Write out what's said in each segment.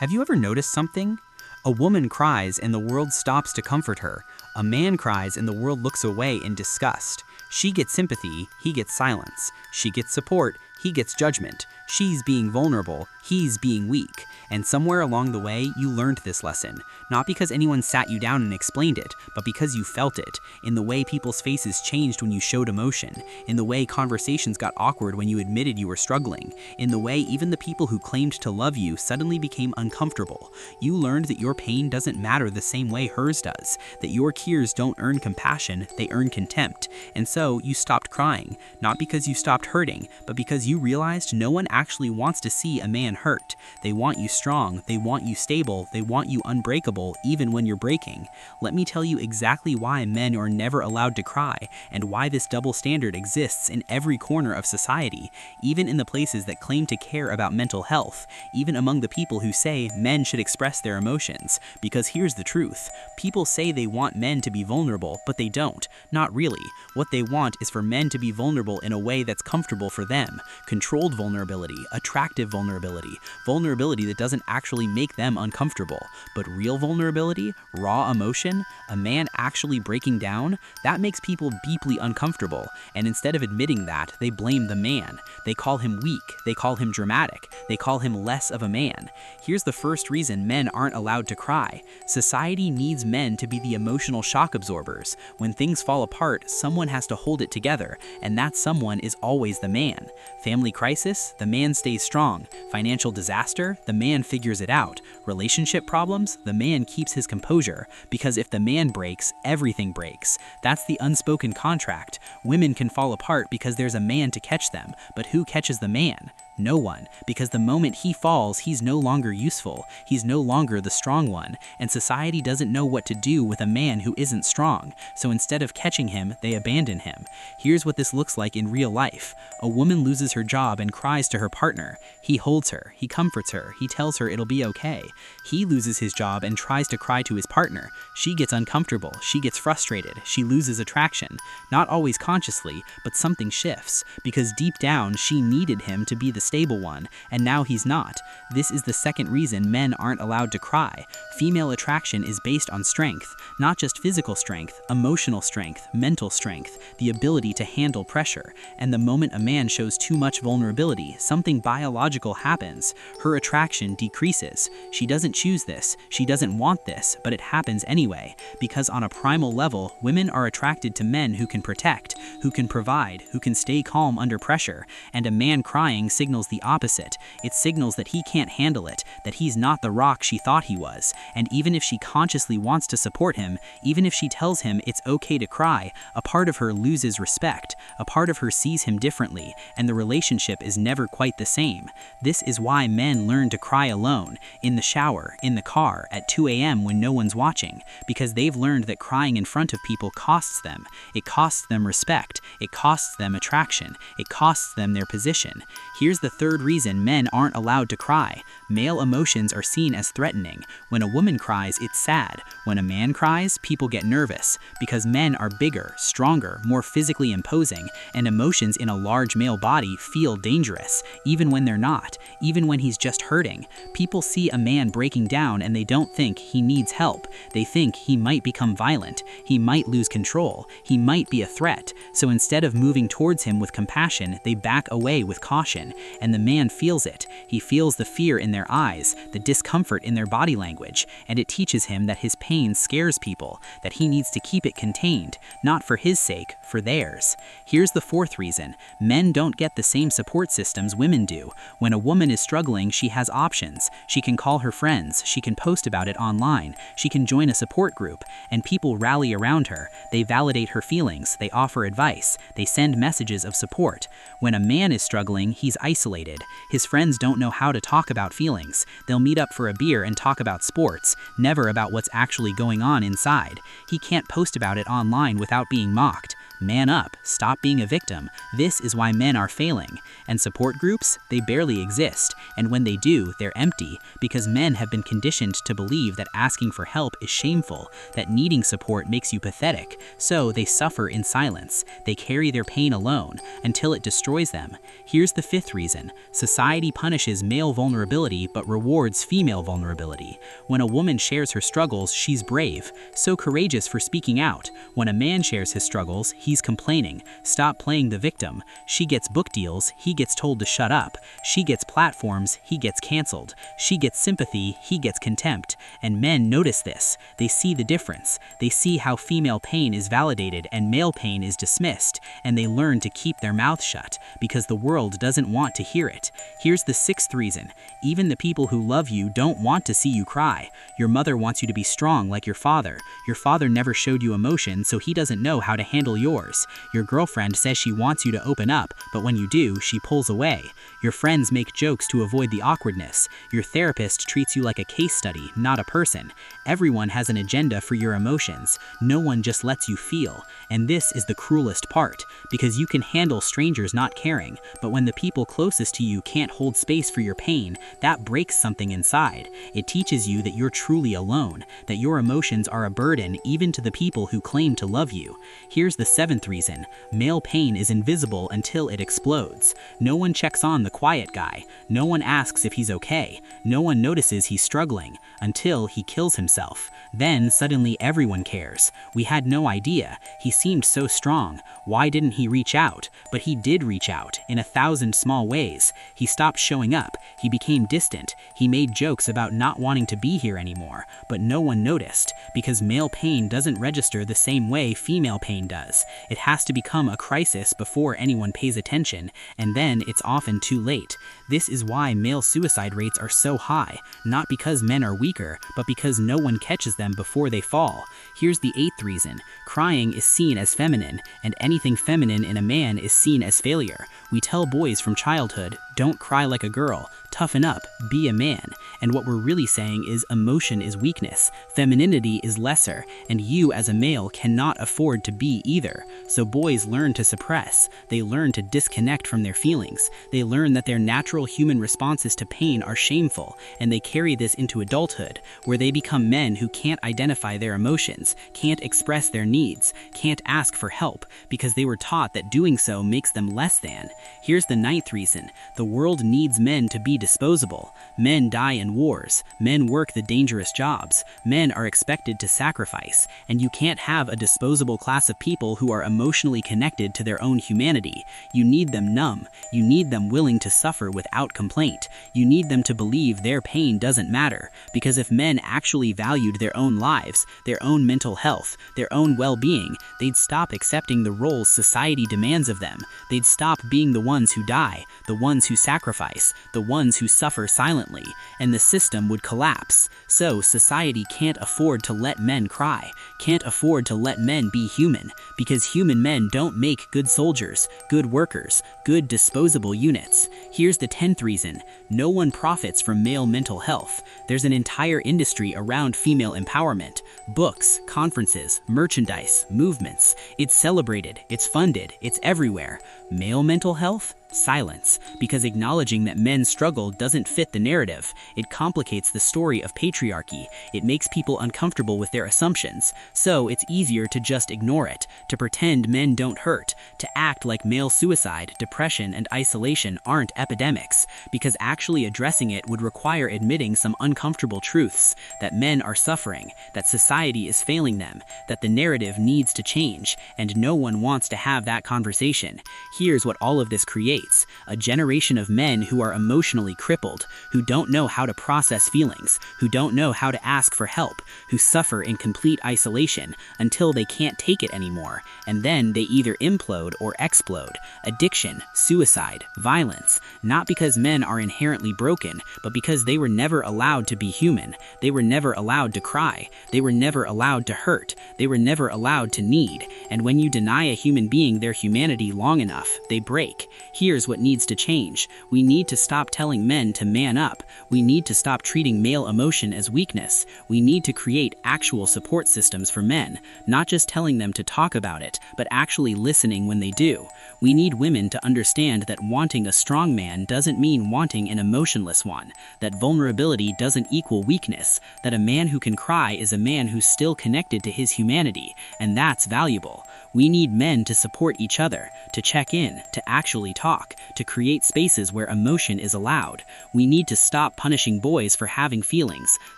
Have you ever noticed something? A woman cries and the world stops to comfort her. A man cries and the world looks away in disgust. She gets sympathy, he gets silence. She gets support, he gets judgment. She's being vulnerable, he's being weak. And somewhere along the way, you learned this lesson. Not because anyone sat you down and explained it, but because you felt it. In the way people's faces changed when you showed emotion. In the way conversations got awkward when you admitted you were struggling. In the way even the people who claimed to love you suddenly became uncomfortable. You learned that your pain doesn't matter the same way hers does. That your tears don't earn compassion, they earn contempt. And so you stopped crying. Not because you stopped hurting, but because you realized no one actually wants to see a man hurt. They want you strong, they want you stable, they want you unbreakable even when you're breaking. Let me tell you exactly why men are never allowed to cry and why this double standard exists in every corner of society, even in the places that claim to care about mental health, even among the people who say men should express their emotions. Because here's the truth. People say they want men to be vulnerable, but they don't. Not really. What they want is for men to be vulnerable in a way that's comfortable for them. Controlled vulnerability, attractive vulnerability, vulnerability that doesn't actually make them uncomfortable. But real vulnerability, raw emotion, a man actually breaking down, that makes people deeply uncomfortable. And instead of admitting that, they blame the man. They call him weak, they call him dramatic, they call him less of a man. Here's the first reason men aren't allowed to cry. Society needs men to be the emotional shock absorbers. When things fall apart, someone has to hold it together, and that someone is always the man. Family crisis, the man stays strong. Financial disaster, the man figures it out. Relationship problems, the man keeps his composure. Because if the man breaks, everything breaks. That's the unspoken contract. Women can fall apart because there's a man to catch them, but who catches the man? No one, because the moment he falls, he's no longer useful. He's no longer the strong one, and society doesn't know what to do with a man who isn't strong. So instead of catching him, they abandon him. Here's what this looks like in real life. A woman loses her job and cries to her partner. He holds her, he comforts her, he tells her it'll be okay. He loses his job and tries to cry to his partner. She gets uncomfortable, she gets frustrated, she loses attraction. Not always consciously, but something shifts, because deep down she needed him to be the stable one, and now he's not. This is the second reason men aren't allowed to cry. Female attraction is based on strength, not just physical strength, emotional strength, mental strength, the ability to handle pressure. And the moment a man shows too much vulnerability, something biological happens. Her attraction decreases. She doesn't choose this, she doesn't want this, but it happens anyway. Because on a primal level, women are attracted to men who can protect, who can provide, who can stay calm under pressure. And a man crying signals the opposite. It signals that he can't handle it, that he's not the rock she thought he was. And even if she consciously wants to support him, even if she tells him it's okay to cry, a part of her loses respect. A part of her sees him differently, and the relationship is never quite the same. This is why men learn to cry alone, in the shower, in the car, at 2 a.m. when no one's watching, because they've learned that crying in front of people costs them. It costs them respect, it costs them attraction, it costs them their position. Here's the third reason men aren't allowed to cry. Male emotions are seen as threatening. When a woman cries, it's sad. When a man cries, people get nervous, because men are bigger, stronger, more physically imposing, and emotions in a large male body feel dangerous, even when they're not, even when he's just hurting. People see a man breaking down and they don't think he needs help. They think he might become violent, he might lose control, he might be a threat. So instead of moving towards him with compassion, they back away with caution. And the man feels it. He feels the fear in their eyes, the discomfort in their body language, and it teaches him that his pain scares people, that he needs to keep it contained, not for his sake, for theirs. Here's the fourth reason. Men don't get the same support systems women do. When a woman is struggling, she has options. She can call her friends, she can post about it online, she can join a support group, and people rally around her. They validate her feelings, they offer advice, they send messages of support. When a man is struggling, he's isolated. His friends don't know how to talk about feelings. They'll meet up for a beer and talk about sports, never about what's actually going on inside. He can't post about it online without being mocked. Man up, stop being a victim. This is why men are failing. And support groups, they barely exist. And when they do, they're empty, because men have been conditioned to believe that asking for help is shameful, that needing support makes you pathetic. So they suffer in silence. They carry their pain alone, until it destroys them. Here's the fifth reason. reason. Society punishes male vulnerability but rewards female vulnerability. When a woman shares her struggles, she's brave, so courageous for speaking out. When a man shares his struggles, he's complaining. Stop playing the victim. She gets book deals, he gets told to shut up. She gets platforms, he gets canceled. She gets sympathy, he gets contempt. And men notice this. They see the difference. They see how female pain is validated and male pain is dismissed, and they learn to keep their mouth shut because the world doesn't want to hear it. Here's the sixth reason. Even the people who love you don't want to see you cry. Your mother wants you to be strong like your father. Your father never showed you emotion, so he doesn't know how to handle yours. Your girlfriend says she wants you to open up, but when you do, she pulls away. Your friends make jokes to avoid the awkwardness. Your therapist treats you like a case study, not a person. Everyone has an agenda for your emotions. No one just lets you feel. And this is the cruelest part, because you can handle strangers not caring, but when the people closest to you can't hold space for your pain, that breaks something inside. It teaches you that you're truly alone, that your emotions are a burden even to the people who claim to love you. Here's the seventh reason. Male pain is invisible until it explodes. No one checks on the quiet guy. No one asks if he's okay. No one notices he's struggling, until he kills himself. Then suddenly everyone cares. We had no idea. He seemed so strong. Why didn't he reach out? But he did reach out, in 1,000 small ways. He stopped showing up. He became distant. He made jokes about not wanting to be here anymore, but no one noticed, because male pain doesn't register the same way female pain does. It has to become a crisis before anyone pays attention, and then it's often too late. This is why male suicide rates are so high, not because men are weaker, but because no one catches them before they fall. Here's the eighth reason. Crying is seen as feminine, and anything feminine in a man is seen as failure. We tell boys from childhood, don't cry like a girl, toughen up, be a man. And what we're really saying is emotion is weakness, femininity is lesser, and you as a male cannot afford to be either. So boys learn to suppress, they learn to disconnect from their feelings, they learn that their natural human responses to pain are shameful, and they carry this into adulthood, where they become men who can't identify their emotions, can't express their needs, can't ask for help, because they were taught that doing so makes them less than. Here's the ninth reason. The world needs men to be disposable. Men die in wars. Men work the dangerous jobs. Men are expected to sacrifice. And you can't have a disposable class of people who are emotionally connected to their own humanity. You need them numb. You need them willing to suffer without complaint. You need them to believe their pain doesn't matter. Because if men actually valued their own lives, their own mental health, their own well-being, they'd stop accepting the roles society demands of them. They'd stop being the ones who die, the ones who sacrifice, the ones who suffer silently, and the system would collapse. So society can't afford to let men cry, can't afford to let men be human, because human men don't make good soldiers, good workers, good disposable units. Here's the 10th reason. No one profits from male mental health. There's an entire industry around female empowerment. Books, conferences, merchandise, movements. It's celebrated, it's funded, it's everywhere. Male mental health? Silence, because acknowledging that men struggle doesn't fit the narrative. It complicates the story of patriarchy. It makes people uncomfortable with their assumptions. So it's easier to just ignore it, to pretend men don't hurt, to act like male suicide, depression, and isolation aren't epidemics, because actually addressing it would require admitting some uncomfortable truths, that men are suffering, that society is failing them, that the narrative needs to change, and no one wants to have that conversation. Here's what all of this creates. A generation of men who are emotionally crippled, who don't know how to process feelings, who don't know how to ask for help, who suffer in complete isolation until they can't take it anymore, and then they either implode or explode. Addiction, suicide, violence, not because men are inherently broken, but because they were never allowed to be human. They were never allowed to cry. They were never allowed to hurt. They were never allowed to need. And when you deny a human being their humanity long enough, they break. Here's what needs to change. We need to stop telling men to man up. We need to stop treating male emotion as weakness. We need to create actual support systems for men, not just telling them to talk about it, but actually listening when they do. We need women to understand that wanting a strong man doesn't mean wanting an emotionless one, that vulnerability doesn't equal weakness, that a man who can cry is a man who's still connected to his humanity, and that's valuable. We need men to support each other, to check in, to actually talk, to create spaces where emotion is allowed. We need to stop punishing boys for having feelings,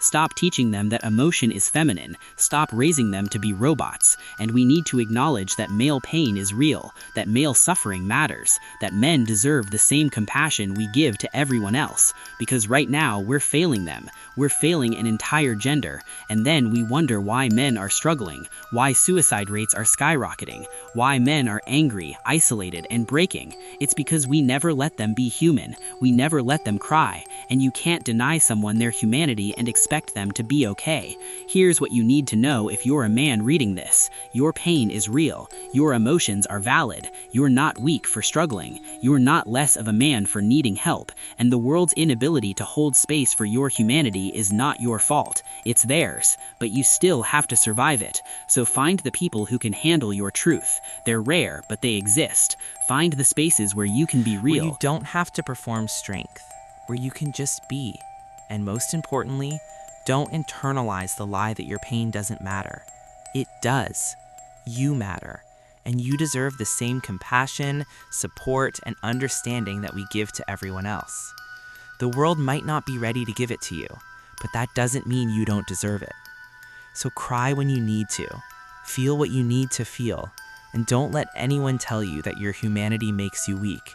stop teaching them that emotion is feminine, stop raising them to be robots, and we need to acknowledge that male pain is real, that male suffering matters, that men deserve the same compassion we give to everyone else, because right now we're failing them. We're failing an entire gender, and then we wonder why men are struggling, why suicide rates are skyrocketing, why men are angry, isolated, and breaking. It's because we never let them be human. We never let them cry, and you can't deny someone their humanity and expect them to be okay. Here's what you need to know if you're a man reading this. Your pain is real. Your emotions are valid. You're not weak for struggling. You're not less of a man for needing help, and the world's inability to hold space for your humanity is not your fault. It's theirs, but you still have to survive it. So find the people who can handle your truth. They're rare, but they exist. Find the spaces where you can be real. Where you don't have to perform strength, where you can just be. And most importantly, don't internalize the lie that your pain doesn't matter. It does. You matter. And you deserve the same compassion, support, and understanding that we give to everyone else. The world might not be ready to give it to you, but that doesn't mean you don't deserve it. So cry when you need to, feel what you need to feel, and don't let anyone tell you that your humanity makes you weak,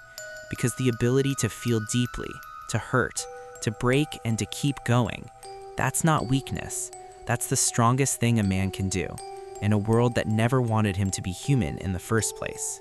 because the ability to feel deeply, to hurt, to break, and to keep going, that's not weakness. That's the strongest thing a man can do, in a world that never wanted him to be human in the first place.